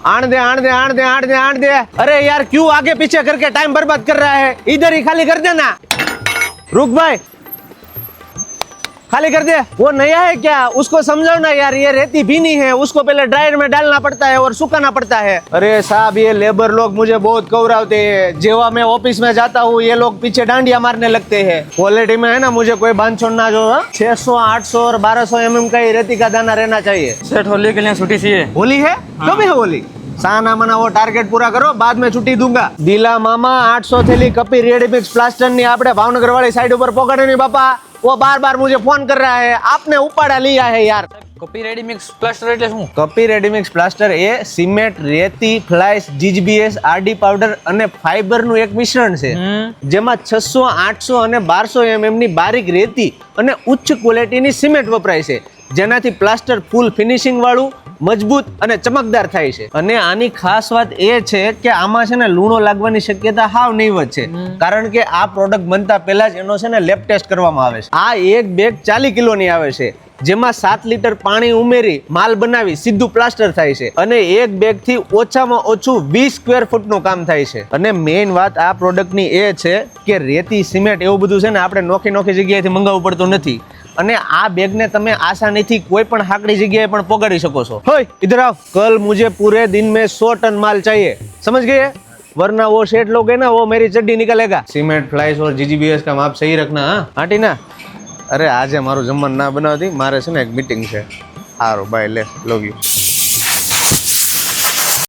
आण दे आण दे आण दे आण दे आण दे। अरे यार क्यों आगे पीछे करके टाइम बर्बाद कर रहा है, इधर ही खाली कर देना। रुक भाई, खाली कर दे। वो नया है क्या, उसको समझाओ ना यार, ये रेती भीनी है, उसको पहले ड्रायर में डालना पड़ता है और सुखाना पड़ता है। अरे साहब ये लेबर लोग मुझे बहुत कवरावते हैं, जेवा मैं ऑफिस में जाता हूँ ये लोग पीछे डांडिया मारने लगते हैं। क्वालिटी में है ना मुझे कोई बांध छोड़ना जो 600 800 और 1200 mm का ही रेती का दाना रहना चाहिए। सेठ होली के लिए छुट्टी चाहिए। होली है तो भी है होली, साना मना वो टारगेट पूरा करो, बाद में छुट्टी दूंगा। दिला मामा 800 थैली कपी रेडी मिक्स प्लास्टर ની આપણે ભાવનગર વાળી સાઈડ ઉપર પોગાડે ની બાપા, वो बार बार मुझे फोन कर रहा है, आपने उपाड़ा लिया है यार। કપી રેડી મિક્સ પ્લાસ્ટર એટલે શું? કપી રેડી મિક્સ પ્લાસ્ટર એ સિમેન્ટ, રેતી, ફ્લાઇસ, જીજીબીએસ, આરડી પાવડર અને ફાઈબર નું એક મિશ્રણ છે, જેમાં 600 800 અને 1200 mm ની બારીક રેતી અને ઉચ્ચ ક્વોલિટીની સિમેન્ટ વપરાય છે, જેનાથી પ્લાસ્ટર ફૂલ ફિનિશિંગ વાળું, મજબૂત અને ચમકદાર થાય છે। અને આની ખાસ વાત એ છે કે આમાં છે ને લૂણો લાગવાની શક્યતા હાવ નહીવત છે, કારણ કે આ પ્રોડક્ટ બનતા પહેલા જ એનો છે ને લેબ ટેસ્ટ કરવામાં આવે છે। આ એક બેગ 40 કિલોની આવે છે, જેમાં 7 લીટર પાણી ઉમેરી માલ બનાવી સીધું પ્લાસ્ટર થાય છે, અને એક બેગ થી ઓછામાં ઓછું 20 સ્ક્વેર ફૂટ નું કામ થાય છે। અને મેઇન વાત આ પ્રોડક્ટ ની એ છે કે રેતી, સિમેન્ટ એવું બધું છે ને આપણે નોખી નોખી જગ્યાએથી મંગાવવું પડતું નથી, અને આ બેગ ને તમે આસાનીથી કોઈ પણ હાકડી જગ્યાએ પણ પોગાડી શકો છો। होय इधर आओ, कल मुझे पूरे दिन में 100 टन माल चाहिए, समझ गए, वरना वो सेठ लोग है ना वो मेरी चड्डी निकालेगा। सीमेंट, फ्लाइस और जीजीबीएस का माप सही रखना। हाँ आंटी ना, अरे आज मारू जमन ना बनावती, मारे से ना एक मीटिंग है। हारो बाय ले, लव यू।